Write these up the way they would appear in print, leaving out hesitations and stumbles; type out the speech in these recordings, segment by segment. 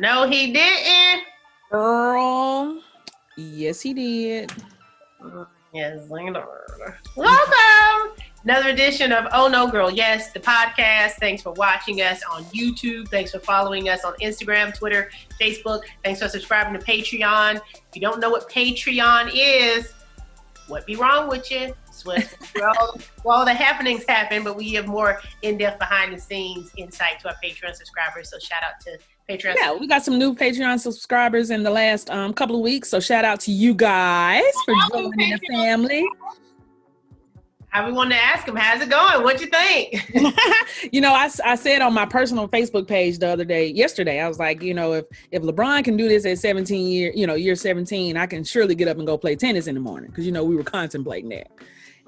No, he didn't. Girl, yes, he did. Yes, welcome. Another edition of Oh No Girl Yes, the podcast. Thanks for watching us on YouTube. Thanks for following us on Instagram, Twitter, Facebook. Thanks for subscribing to Patreon. If you don't know what Patreon is, what be wrong with you? It's where all the happenings happen, but we give more in-depth behind the scenes insight to our Patreon subscribers. So shout out to Patreon. Yeah, we got some new Patreon subscribers in the last couple of weeks. So shout out to you guys for joining the family. I wanted to ask him, how's it going? What you think? I said on my personal Facebook page yesterday, I was like, if LeBron can do this at 17 year 17, I can surely get up and go play tennis in the morning. Because, we were contemplating that.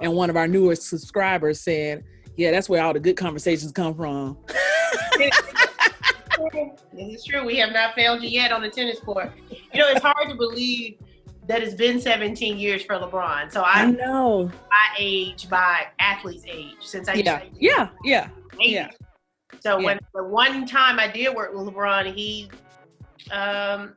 And one of our newest subscribers said, yeah, that's where all the good conversations come from. This is true. We have not failed you yet on the tennis court. It's hard to believe that it's been 17 years for LeBron. So I know my age by athlete's age since I yeah. So when the one time I did work with LeBron, he I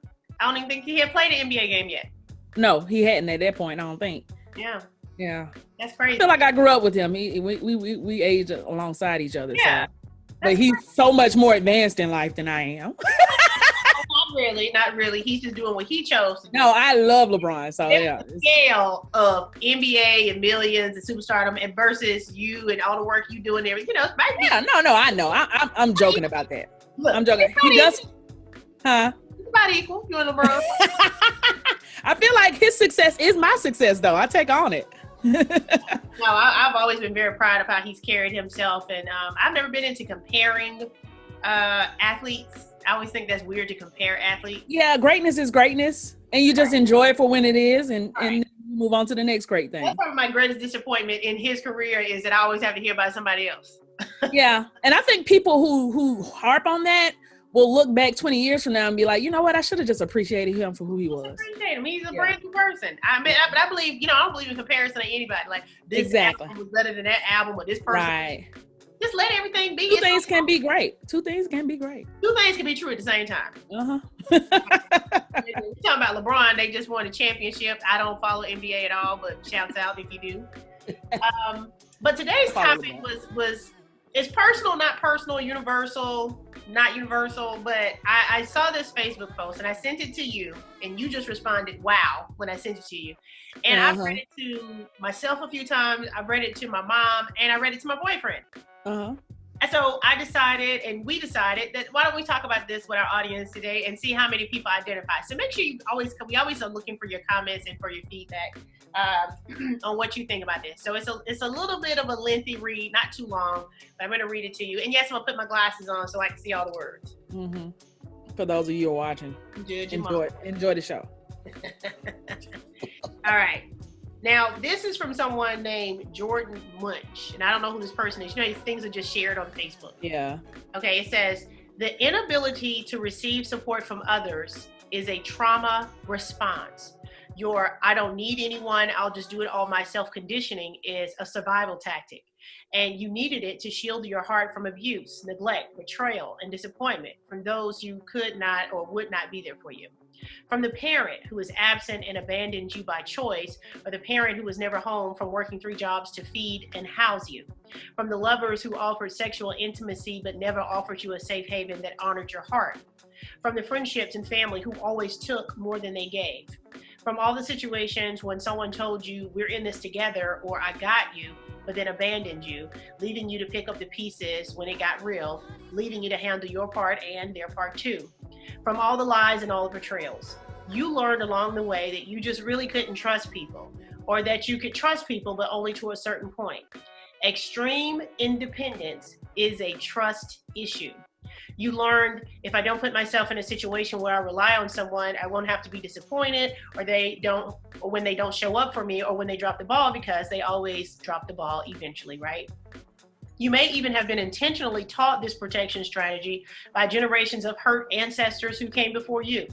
don't even think he had played an NBA game yet. No, he hadn't at that point, I don't think. Yeah. That's crazy. I feel like I grew up with him. We aged alongside each other. Yeah. So. But he's so much more advanced in life than I am. Not really. He's just doing what he chose to do. No, I love LeBron. So yeah. The scale of NBA and millions and superstardom and versus you and all the work you do and everything. It's yeah, no, I know. I'm joking about that. Look, I'm joking. He does, huh? It's about equal. You and LeBron. I feel like his success is my success, though. I take on it. No, I've always been very proud of how he's carried himself, and I've never been into comparing athletes. I always think that's weird to compare athletes. Yeah, greatness is greatness, and you just enjoy it for when it is, and move on to the next great thing. That's probably my greatest disappointment in his career is that I always have to hear about somebody else. Yeah, and I think people who harp on that will look back 20 years from now and be like, you know what, I should have just appreciated him for who he was. Appreciate him. He's a brand new person. I mean, but I believe, I don't believe in comparison to anybody. Like this album was better than that album or this person. Right. Just let everything be. Two things can be great. Two things can be true at the same time. Uh-huh. We're talking about LeBron. They just won a championship. I don't follow NBA at all, but shouts out if you do. But today's topic was it's personal, not personal, universal, not universal. But I saw this Facebook post and I sent it to you, and you just responded, "Wow," when I sent it to you. And I've read it to myself a few times. I've read it to my mom, and I read it to my boyfriend. And so we decided that why don't we talk about this with our audience today and see how many people identify. So make sure we always are looking for your comments and for your feedback on what you think about this. So it's a little bit of a lengthy read, not too long, but I'm going to read it to you. And yes, I'm going to put my glasses on so I can see all the words. Mm-hmm. For those of you who are watching, enjoy the show. All right. Now, this is from someone named Jordan Munch, and I don't know who this person is. These things are just shared on Facebook. Yeah. Okay, it says, the inability to receive support from others is a trauma response. Your I don't need anyone, I'll just do it all myself conditioning is a survival tactic. And you needed it to shield your heart from abuse, neglect, betrayal, and disappointment from those who could not or would not be there for you. From the parent who is absent and abandoned you by choice, or the parent who was never home from working 3 jobs to feed and house you. From the lovers who offered sexual intimacy but never offered you a safe haven that honored your heart. From the friendships and family who always took more than they gave. From all the situations when someone told you, we're in this together, or I got you, but then abandoned you, leaving you to pick up the pieces when it got real, leaving you to handle your part and their part too. From all the lies and all the betrayals. You learned along the way that you just really couldn't trust people, or that you could trust people, but only to a certain point. Extreme independence is a trust issue. You learned if I don't put myself in a situation where I rely on someone, I won't have to be disappointed, or when they don't show up for me, or when they drop the ball, because they always drop the ball eventually, right? You may even have been intentionally taught this protection strategy by generations of hurt ancestors who came before you.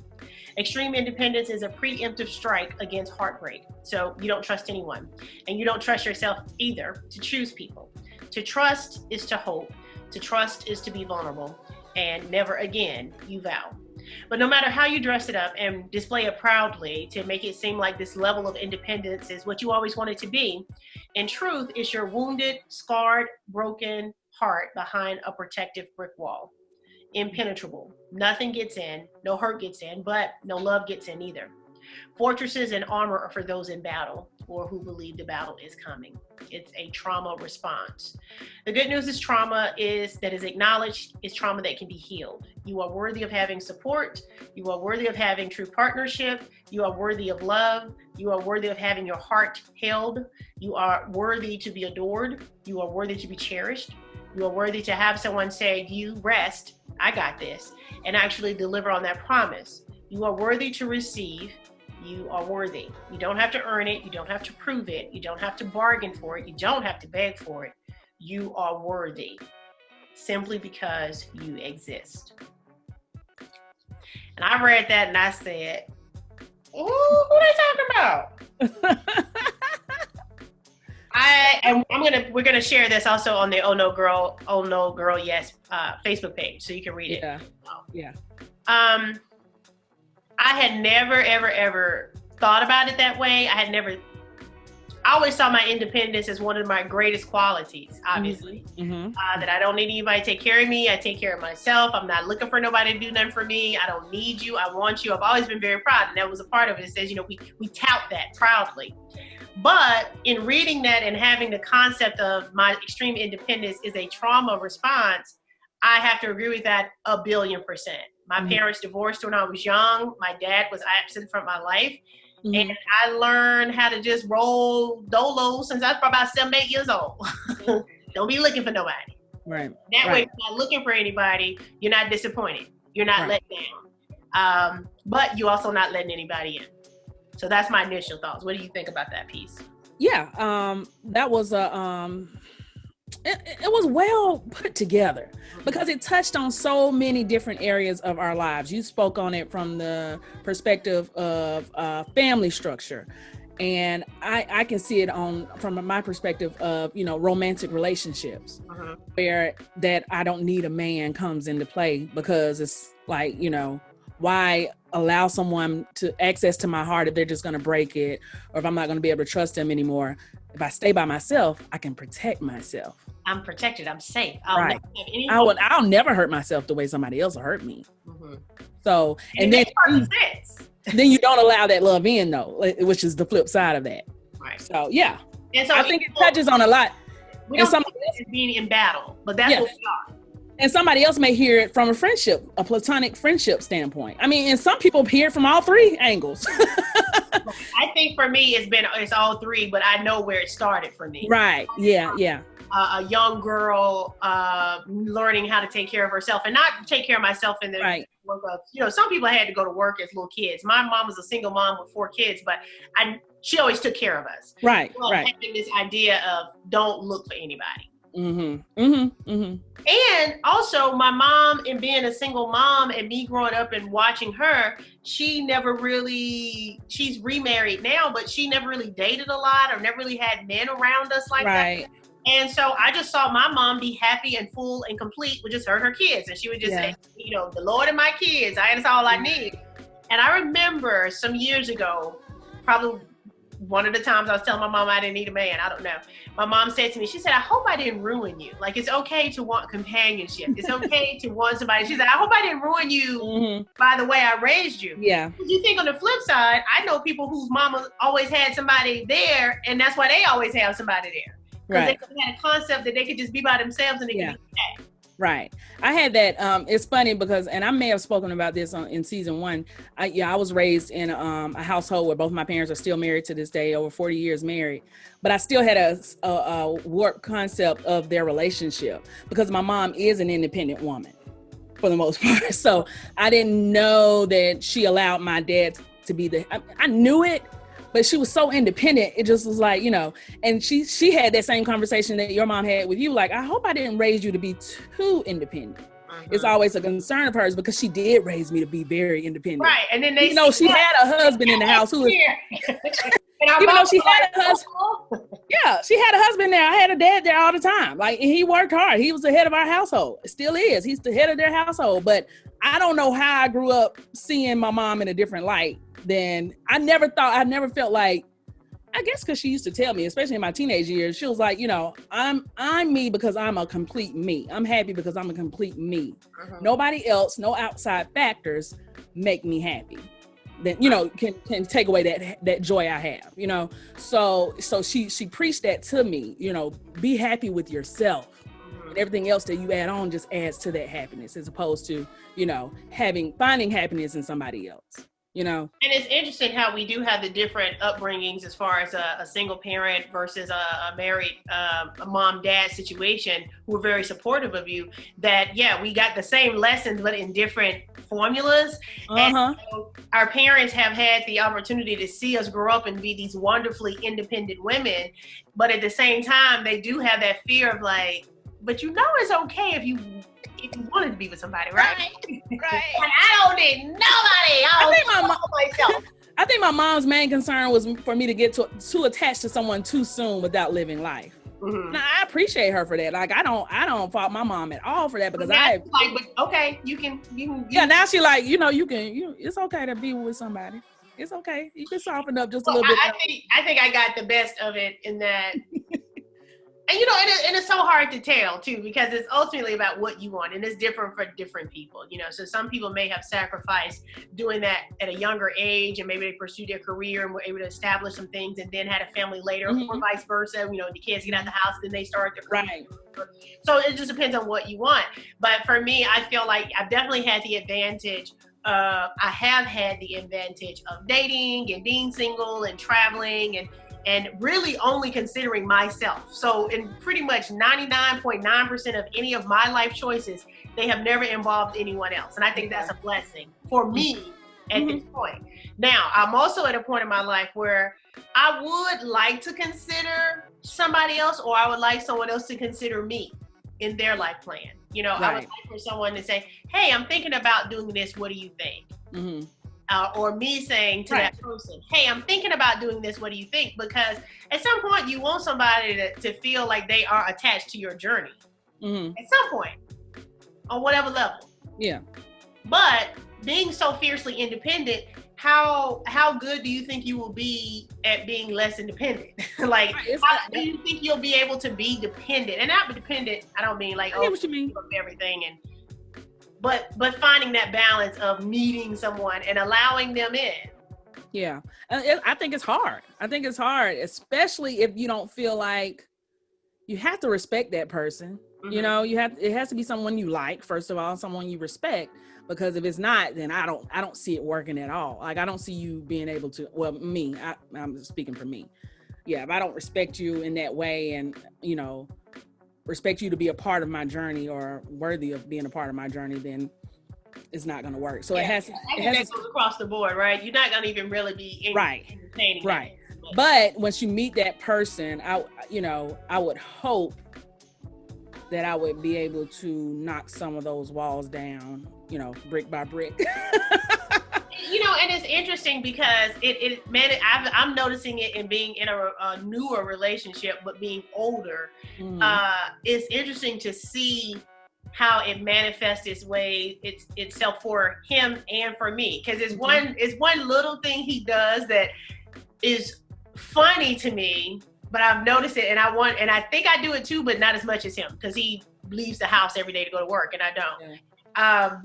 Extreme independence is a preemptive strike against heartbreak. So you don't trust anyone, and you don't trust yourself either to choose people. To trust is to hope. To trust is to be vulnerable. And never again, you vow. But no matter how you dress it up and display it proudly to make it seem like this level of independence is what you always want it to be, in truth, it's your wounded, scarred, broken heart behind a protective brick wall. Impenetrable. Nothing gets in, no hurt gets in, but no love gets in either. Fortresses and armor are for those in battle or who believe the battle is coming. It's a trauma response. The good news is trauma is acknowledged is trauma that can be healed. You are worthy of having support. You are worthy of having true partnership. You are worthy of love. You are worthy of having your heart held. You are worthy to be adored. You are worthy to be cherished. You are worthy to have someone say, you rest, I got this, and actually deliver on that promise. You are worthy to receive. You are worthy. You don't have to earn it. You don't have to prove it. You don't have to bargain for it. You don't have to beg for it. You are worthy simply because you exist. And I read that and I said, ooh, who they talking about? We're gonna share this also on the OhNoGirlYes Facebook page, so you can read it. Yeah. I had never, ever thought about it that way. I always saw my independence as one of my greatest qualities, obviously. That I don't need anybody to take care of me. I take care of myself. I'm not looking for nobody to do nothing for me. I don't need you. I want you. I've always been very proud. And that was a part of it. It says, we tout that proudly. But in reading that and having the concept of my extreme independence is a trauma response, I have to agree with that 1,000,000,000%. My parents divorced when I was young. My dad was absent from my life. And I learned how to just roll dolo since I was probably about 7, 8 years old. Don't be looking for nobody. Right. That way, if you're not looking for anybody, you're not disappointed. You're not let down. But you're also not letting anybody in. So that's my initial thoughts. What do you think about that piece? Yeah, that was it was well put together because it touched on so many different areas of our lives. You spoke on it from the perspective of family structure, and I can see it from my perspective of romantic relationships, where that I don't need a man comes into play, because it's like, why allow someone to access to my heart if they're just going to break it, or if I'm not going to be able to trust them anymore. If I stay by myself, I can protect myself. I'm protected. I'm safe. I'll never hurt myself the way somebody else will hurt me. So, and then you don't allow that love in, though, which is the flip side of that. Right. So, yeah. And so I think it touches on a lot. We don't think it's being in battle, but that's what we are. And somebody else may hear it from a platonic friendship standpoint. I mean, and some people hear it from all three angles. I think for me, it's all three, but I know where it started for me. Right. Yeah. A young girl learning how to take care of herself, and not take care of myself in the work of, some people had to go to work as little kids. My mom was a single mom with 4 kids, but she always took care of us. Right. Having this idea of don't look for anybody. And also my mom, and being a single mom and me growing up and watching her, she's remarried now, but she never really dated a lot or never really had men around us like that. And so I just saw my mom be happy and full and complete with just her kids. And she would just say, the Lord and my kids, that's all I need. And I remember some years ago, probably one of the times I was telling my mom I didn't need a man, I don't know. My mom said to me, she said, I hope I didn't ruin you. Like, it's okay to want companionship. It's okay to want somebody. She said, I hope I didn't ruin you by the way I raised you. Yeah. You think on the flip side, I know people whose mama always had somebody there, and that's why they always have somebody there. Because they had a concept that they could just be by themselves and they could be happy. Right. I had that. It's funny because, and I may have spoken about this in season 1. I was raised in a household where both my parents are still married to this day, over 40 years married. But I still had a warped concept of their relationship because my mom is an independent woman for the most part. So I didn't know that she allowed my dad to be I knew it, but she was so independent. It just was like, and she had that same conversation that your mom had with you. Like, I hope I didn't raise you to be too independent. It's always a concern of hers because she did raise me to be very independent. Right. And then she had a husband in the house who was, even though she had a husband. Yeah, she had a husband there. I had a dad there all the time. Like, he worked hard. He was the head of our household. Still is. He's the head of their household. But I don't know how I grew up seeing my mom in a different light than I never felt like, I guess because she used to tell me, especially in my teenage years, she was like, I'm me because I'm a complete me. I'm happy because I'm a complete me. Nobody else, no outside factors make me happy. That can take away that joy I have. So she preached that to me. Be happy with yourself. And everything else that you add on just adds to that happiness, as opposed to finding happiness in somebody else. And it's interesting how we do have the different upbringings as far as a single parent versus a married a mom-dad situation who are very supportive of you. That, we got the same lessons, but in different formulas. And so our parents have had the opportunity to see us grow up and be these wonderfully independent women. But at the same time, they do have that fear of like, but it's okay if you wanted to be with somebody, right? Right. And I don't need nobody. I think my mom's main concern was for me to get too attached to someone too soon without living life. Now, I appreciate her for that. Like, I don't fault my mom at all for that, because you can. Yeah, now she like, it's okay to be with somebody. It's okay. You can soften up just a little bit. I think I got the best of it in that. And and it's so hard to tell too, because it's ultimately about what you want, and it's different for different people. So some people may have sacrificed doing that at a younger age, and maybe they pursued their career and were able to establish some things, and then had a family later, or vice versa. The kids get out of the house, then they start their career. Right. So it just depends on what you want. But for me, I feel like I've definitely had the advantage. I have had the advantage of dating and being single and traveling and really only considering myself. So in pretty much 99.9% of any of my life choices, they have never involved anyone else. And I think that's a blessing for me at this point. Now, I'm also at a point in my life where I would like to consider somebody else, or I would like someone else to consider me in their life plan. I would like for someone to say, hey, I'm thinking about doing this. What do you think? Or me saying to that person, hey, I'm thinking about doing this. What do you think? Because at some point you want somebody to feel like they are attached to your journey at some point on whatever level. Yeah. But being so fiercely independent, how good do you think you will be at being less independent? Like, how do you think you'll be able to be dependent? And not dependent, I don't mean like, what you mean. Everything but finding that balance of meeting someone and allowing them in. Yeah. I think it's hard. Especially if you don't feel like you have to respect that person. It has to be someone you like, first of all, someone you respect, because if it's not, then I don't see it working at all. Like, I don't see you being able to, I'm speaking for me. Yeah. If I don't respect you in that way and, respect you to be a part of my journey or worthy of being a part of my journey, then it's not going to work. So that goes across the board, right? You're not going to even really be entertaining. Right. But once you meet that person, I would hope that I would be able to knock some of those walls down, brick by brick. And it's interesting because I'm noticing it in being in a newer relationship, but being older. It's interesting to see how it manifests itself for him and for me. Because it's one little thing he does that is funny to me, but I've noticed it, and I think I do it too, but not as much as him, because he leaves the house every day to go to work, and I don't. Yeah.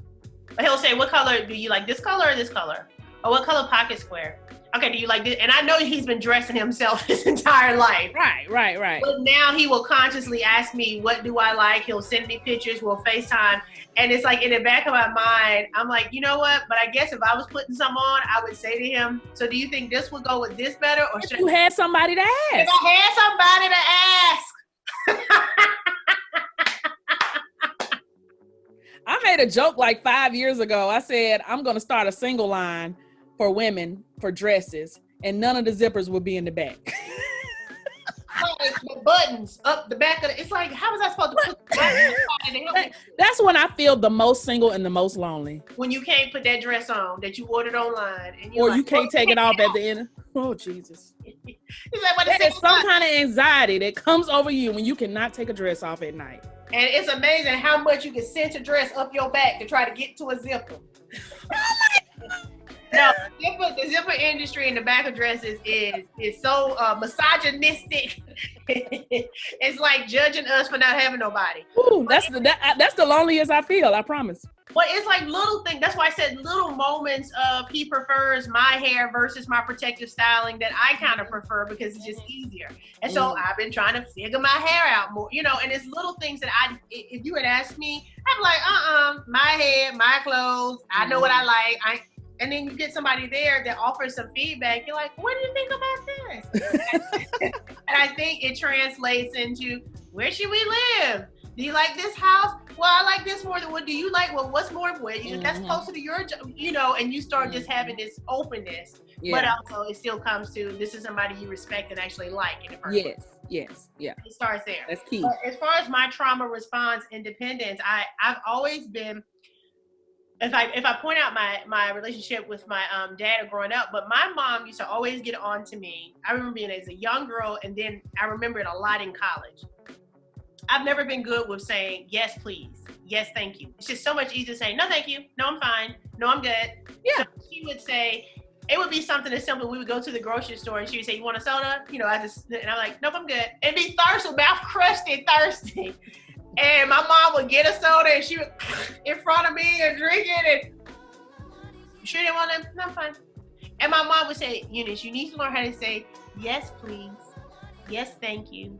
He'll say, what color do you like, this color or this color? Or what color pocket square? Okay, do you like this? And I know he's been dressing himself his entire life. Right. But now he will consciously ask me, what do I like? He'll send me pictures, we'll FaceTime. And it's like in the back of my mind, I'm like, you know what? But I guess if I was putting some on, I would say to him, so do you think this would go with this better? Or should you had somebody to ask? If I had somebody to ask. I made a joke like 5 years ago. I said, I'm going to start a single line for women for dresses, and none of the zippers will be in the back. Like the buttons up the back of it's like, how was I supposed to put the buttons in to help me? That's when I feel the most single and the most lonely. When you can't put that dress on that you ordered online. And or you can't take it off at the end. Oh, Jesus. That is some kind of anxiety that comes over you when you cannot take a dress off at night. And it's amazing how much you can cinch a dress up your back to try to get to a zipper. No, the zipper industry and the back of dresses is so misogynistic. It's like judging us for not having nobody. Ooh, that's the loneliest I feel, I promise. But it's like little things. That's why I said little moments of he prefers my hair versus my protective styling that I kind of prefer because it's just easier. And so I've been trying to figure my hair out more, you know, and it's little things that if you had asked me, I'm like, my hair, my clothes, I know what I like. And then you get somebody there that offers some feedback. You're like, what do you think about this? And I think it translates into, where should we live? Do you like this house? Well, I like this more than what do you like? Well, what's more important? You that's closer to your, you know, and you start just having this openness. Yeah. But also it still comes to, this is somebody you respect and actually like in the first place. Yes. It starts there. That's key. But as far as my trauma response independence, I've always been, if I point out my relationship with my dad growing up, but my mom used to always get on to me. I remember being as a young girl, and then I remember it a lot in college. I've never been good with saying, yes, please. Yes, thank you. It's just so much easier to say, no, thank you. No, I'm fine. No, I'm good. Yeah. So she would say, it would be something as simple. We would go to the grocery store and she would say, you want a soda? You know, and I'm like, nope, I'm good. And be thirsty, mouth crusty, thirsty. And my mom would get a soda and she would in front of me and drink it. And you sure didn't want to? No, I'm fine. And my mom would say, Eunice, you need to learn how to say, yes, please. Yes, thank you.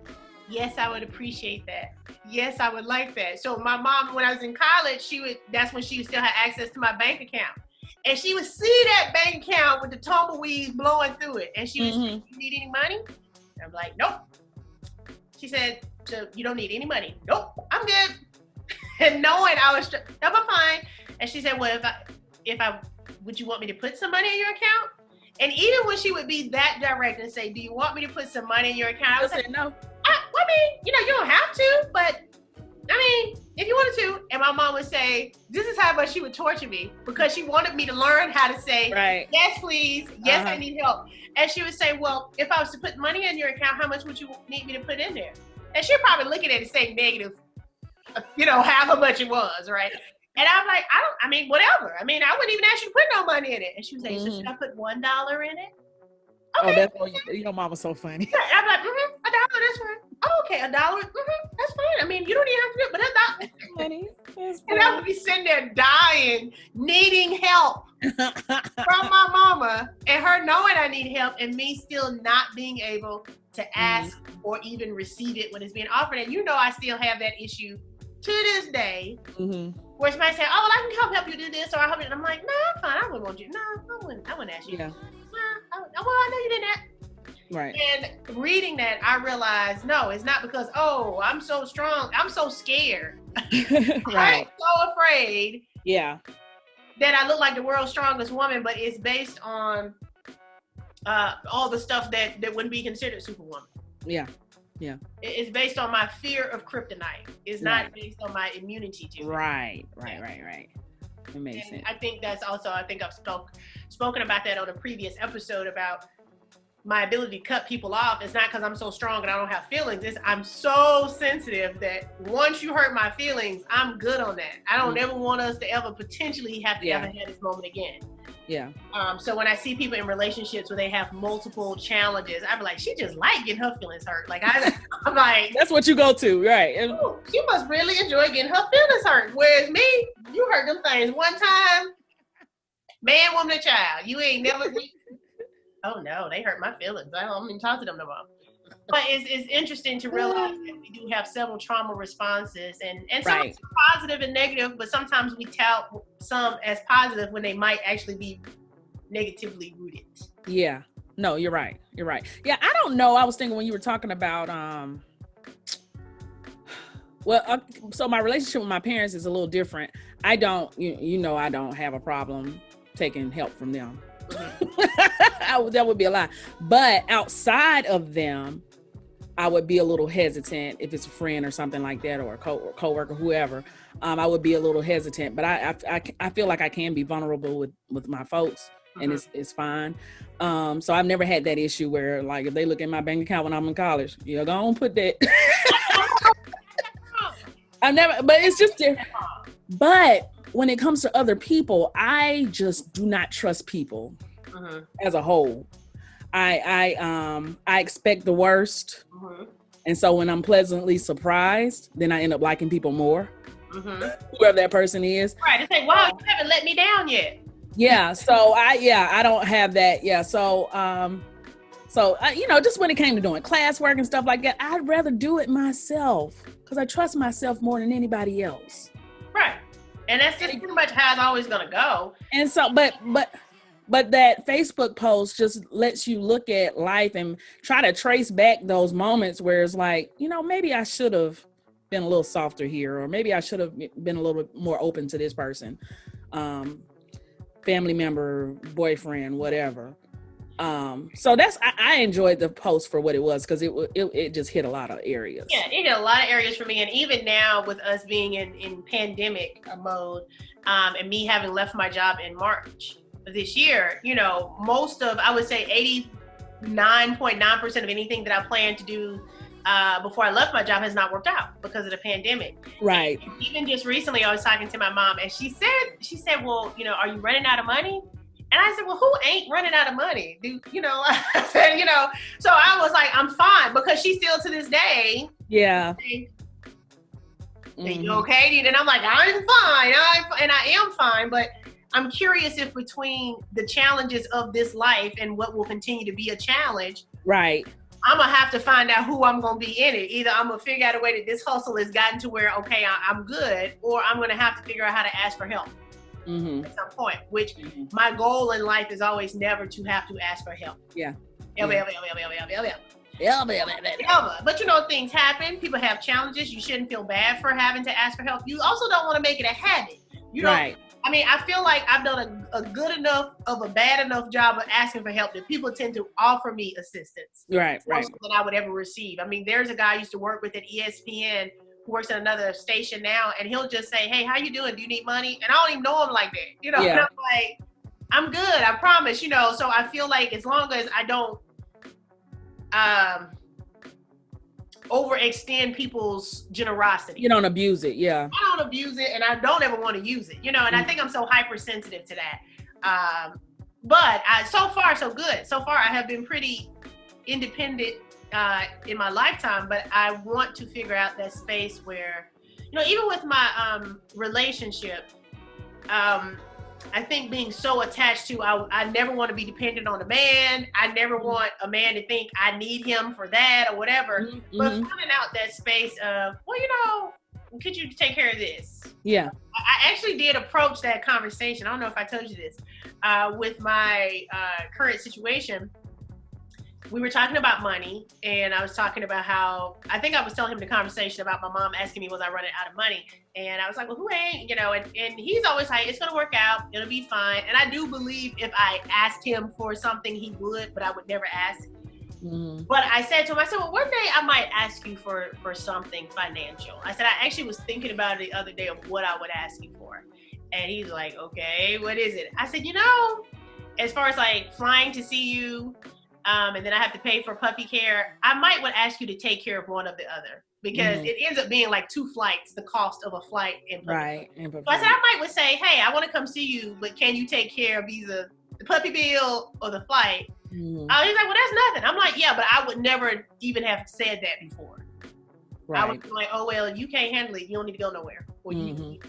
Yes, I would appreciate that. Yes, I would like that. So my mom, when I was in college, that's when she still had access to my bank account. And she would see that bank account with the tumbleweeds blowing through it. And she would say, you need any money? And I'm like, nope. She said, so you don't need any money? Nope, I'm good. And knowing I was, nope, I'm fine. And she said, well, would you want me to put some money in your account? And even when she would be that direct and say, do you want me to put some money in your account? I was like, no. I mean, you know, you don't have to, but I mean, if you wanted to. And my mom would say, this is how much she would torture me because she wanted me to learn how to say, yes, please. Yes, I need help. And she would say, well, if I was to put money in your account, how much would you need me to put in there? And she'd probably look at it and say negative, you know, half how much it was, right? And I'm like, I mean, whatever. I mean, I wouldn't even ask you to put no money in it. And she would say, so should I put $1 in it? Okay. Oh, your mom was so funny. I'm like, $1, that's fine. Oh, okay, $1, that's fine. I mean, you don't even have to do it, but $1. Funny. And I would be sitting there dying, needing help from my mama, and her knowing I need help, and me still not being able to ask or even receive it when it's being offered. And you know, I still have that issue to this day, where somebody say, "Oh, well, I can help you do this," or "I help you," and I'm like, "No, I'm fine. I wouldn't want you. No, I wouldn't ask you." Yeah. Well, I know you didn't ask. Right. And reading that, I realized, no, it's not because, oh, I'm so strong. I'm so scared. Right. I'm so afraid. Yeah. That I look like the world's strongest woman, but it's based on all the stuff that wouldn't be considered superwoman. Yeah. Yeah. It's based on my fear of kryptonite. It's not based on my immunity to it. Right. It makes sense. I think that's also, I've spoken about that on a previous episode about my ability to cut people off. It's not because I'm so strong and I don't have feelings. I'm so sensitive that once you hurt my feelings, I'm good on that. I don't ever want us to ever potentially have to ever have this moment again. Yeah. So when I see people in relationships where they have multiple challenges, I'm like, she just like getting her feelings hurt. Like I'm like, that's what you go to, right? Ooh, she must really enjoy getting her feelings hurt. Whereas me, you hurt them things one time, man, woman, and child. You ain't never. Oh no, they hurt my feelings. I don't even talk to them no more. But it's interesting to realize that we do have several trauma responses, and some are positive and negative, but sometimes we tout some as positive when they might actually be negatively rooted. Yeah. No, you're right. Yeah, I don't know. I was thinking when you were talking about so my relationship with my parents is a little different. I don't, you know, I don't have a problem taking help from them. That would be a lie. But outside of them, I would be a little hesitant if it's a friend or something like that, or a coworker, whoever. I would be a little hesitant, but I feel like I can be vulnerable with my folks, and it's fine. So I've never had that issue where, like, if they look at my bank account when I'm in college, you're gonna put that. I've never, but it's just, but when it comes to other people, I just do not trust people as a whole. I expect the worst. And so when I'm pleasantly surprised, then I end up liking people more. Whoever that person is. Right. It's like, wow, you haven't let me down yet. Yeah. So I don't have that. Yeah. So, just when it came to doing classwork and stuff like that, I'd rather do it myself because I trust myself more than anybody else. Right. And that's just pretty much how it's always going to go. And so, but that Facebook post just lets you look at life and try to trace back those moments where it's like, maybe I should have been a little softer here, or maybe I should have been a little bit more open to this person, family member, boyfriend, whatever. So I enjoyed the post for what it was because it just hit a lot of areas. Yeah, it hit a lot of areas for me. And even now with us being in pandemic mode, and me having left my job in March of this year, most of, I would say 89.9% of anything that I planned to do before I left my job has not worked out because of the pandemic. Right. And even just recently, I was talking to my mom and she said, well, are you running out of money? And I said, well, who ain't running out of money? I said, so I was like, I'm fine, because she still to this day. Yeah. You okay? And I'm like, I'm fine. I am fine. But I'm curious if between the challenges of this life and what will continue to be a challenge, right, I'm going to have to find out who I'm going to be in it. Either I'm going to figure out a way that this hustle has gotten to where, okay, I'm good, or I'm going to have to figure out how to ask for help. At some point, which my goal in life is always never to have to ask for help. Yeah. Ever. But things happen. People have challenges. You shouldn't feel bad for having to ask for help. You also don't want to make it a habit. Right. I mean, I feel like I've done a good enough of a bad enough job of asking for help that people tend to offer me assistance. Right. More so than I would ever receive. I mean, there's a guy I used to work with at ESPN who works at another station now, and he'll just say, hey, how you doing? Do you need money? And I don't even know him like that. And I'm like, I'm good, I promise, So I feel like as long as I don't overextend people's generosity. You don't abuse it, yeah. I don't abuse it, and I don't ever want to use it, and I think I'm so hypersensitive to that. But so far, so good. So far, I have been pretty independent in my lifetime, but I want to figure out that space where, even with my relationship, I think being so attached to, I never want to be dependent on a man. I never want a man to think I need him for that or whatever. But finding out that space of, well, could you take care of this? Yeah. I actually did approach that conversation. I don't know if I told you this, with my current situation. We were talking about money, and I was talking about how, I think I was telling him the conversation about my mom asking me, was I running out of money? And I was like, well, who ain't, and he's always like, it's going to work out. It'll be fine. And I do believe if I asked him for something, he would, but I would never ask. But I said to him, well, one day I might ask you for something financial. I said, I actually was thinking about it the other day of what I would ask you for. And he's like, okay, what is it? I said, as far as like flying to see you, and then I have to pay for puppy care, I would ask you to take care of one of the other, because it ends up being like 2 flights, the cost of a flight and puppy. Right. So I said, I would say, hey, I want to come see you, but can you take care of either the puppy bill or the flight? He's like, well, that's nothing. I'm like, yeah, but I would never even have said that before. Right. I would be like, oh, well, you can't handle it. You don't need to go nowhere. Or you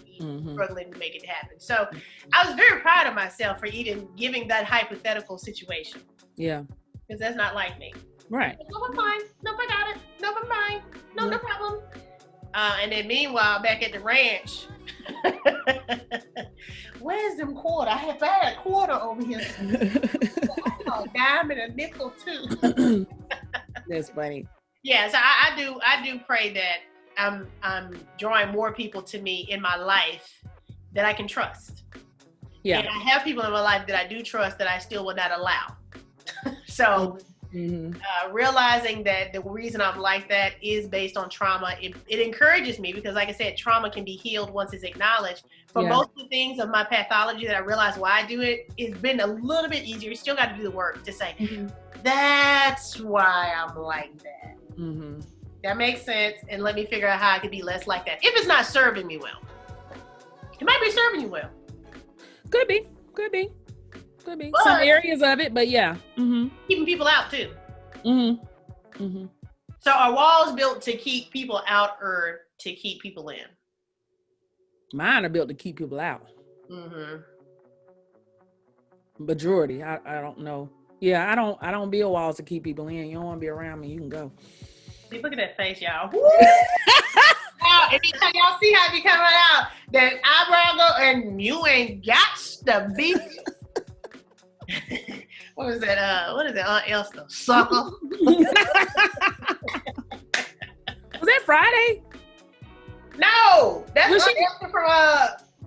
struggling to make it happen. So I was very proud of myself for even giving that hypothetical situation. Yeah. Because that's not like me. Right. No, I'm fine. Nope, I got it. Nope, I'm fine. No problem. And then meanwhile, back at the ranch, where's them quarter? I had a quarter over here. I saw a dime and a nickel too. That's funny. Yeah, so I do pray that I'm drawing more people to me in my life that I can trust. Yeah. And I have people in my life that I do trust that I still will not allow. So realizing that the reason I'm like that is based on trauma, it encourages me, because like I said, trauma can be healed once it's acknowledged. For most of the things of my pathology that I realize why I do it, it's been a little bit easier. You still got to do the work to say, that's why I'm like that. That makes sense. And let me figure out how I could be less like that. If it's not serving me well. It might be serving you well. Could be. But some areas of it, but yeah. Keeping people out too. Mm-hmm. So are walls built to keep people out or to keep people in? Mine are built to keep people out. Majority. I don't know. Yeah, I don't build walls to keep people in. You don't want to be around me, you can go. See, look at that face, y'all. And y'all see how it be coming out. That eyebrow go, and you ain't got the beat. What is that? What is that? Aunt Elster, sucker. Was that Friday? No, that's Was Aunt Elster from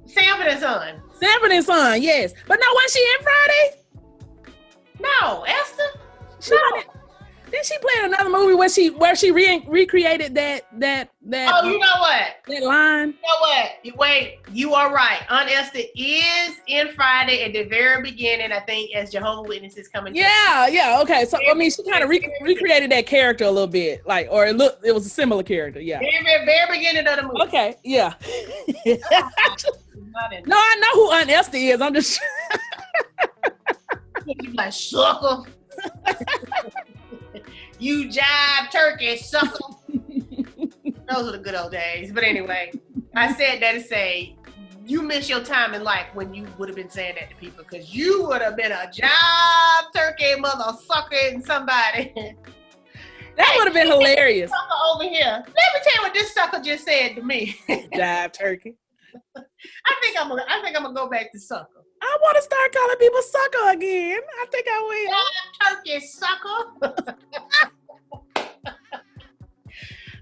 Sanford and Son. Sanford and Son, yes. But no, wasn't she in Friday? No, Esther. Did she play in another movie where she recreated that? Oh, you know what? That line. You know what? Wait, you are right. Aunt Esther is in Friday at the very beginning, I think, as Jehovah's Witnesses coming. Yeah. Okay, so I mean, she kind of recreated that character a little bit, like, or it was a similar character. Yeah. Very beginning of the movie. Okay. Yeah. No, I know who Aunt Esther is. I'm just. You like sucker. You jive turkey sucker. Those were the good old days. But anyway, I said that to say you miss your time in life when you would have been saying that to people, because you would have been a jive turkey mother sucking somebody. That would have been hilarious. Sucker over here. Let me tell you what this sucker just said to me. Jive turkey. I think I'm gonna go back to sucker. I want to start calling people sucker again. I think I will. Jive turkey sucker.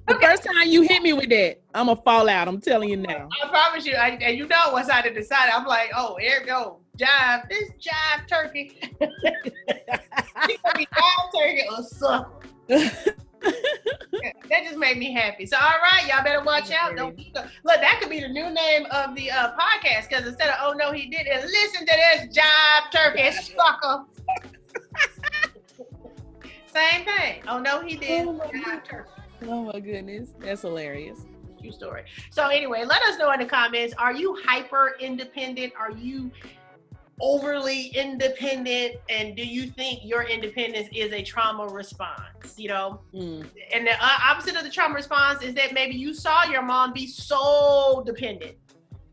The first time you hit me with that, I'm gonna fall out. I'm telling you now. I promise you. And you know, once I decided, I'm like, oh, here it go. Jive. This jive turkey. She gonna be jive turkey or sucker. That just made me happy. So, all right, y'all better watch out. Don't look. That could be the new name of the podcast, because instead of "Oh no, he didn't," listen to this jive turkey sucker. Same thing. Oh no, he did. Jive turkey. Oh my goodness, that's hilarious. True story. So anyway, let us know in the comments. Are you hyper independent? Are you overly independent? And do you think your independence is a trauma response? You know, and the opposite of the trauma response is that maybe you saw your mom be so dependent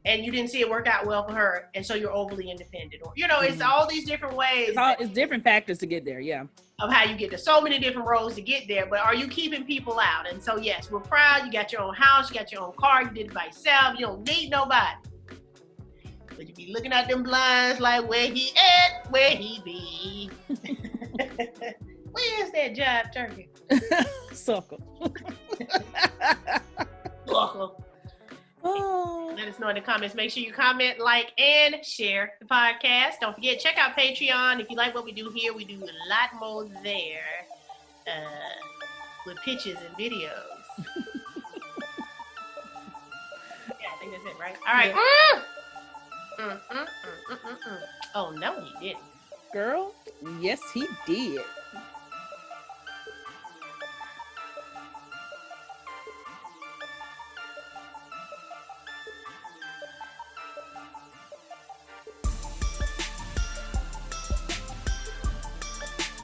and you didn't see it work out well for her, and so you're overly independent. Or, you know, it's all these different ways. It's different factors to get there, yeah. Of how you get to so many different roads to get there. But are you keeping people out? And so, yes, we're proud. You got your own house, you got your own car, you did it by yourself. You don't need nobody. But you be looking at them blinds like, where he at, where he be. Where is that jive turkey? Sucker. Sucker. Oh. Let us know in the comments. Make sure you comment, like, and share the podcast. Don't forget, check out Patreon. If you like what we do here, we do a lot more there with pictures and videos. Yeah, I think that's it, right? All right. Yeah. Oh, no, he didn't. Girl, yes, he did.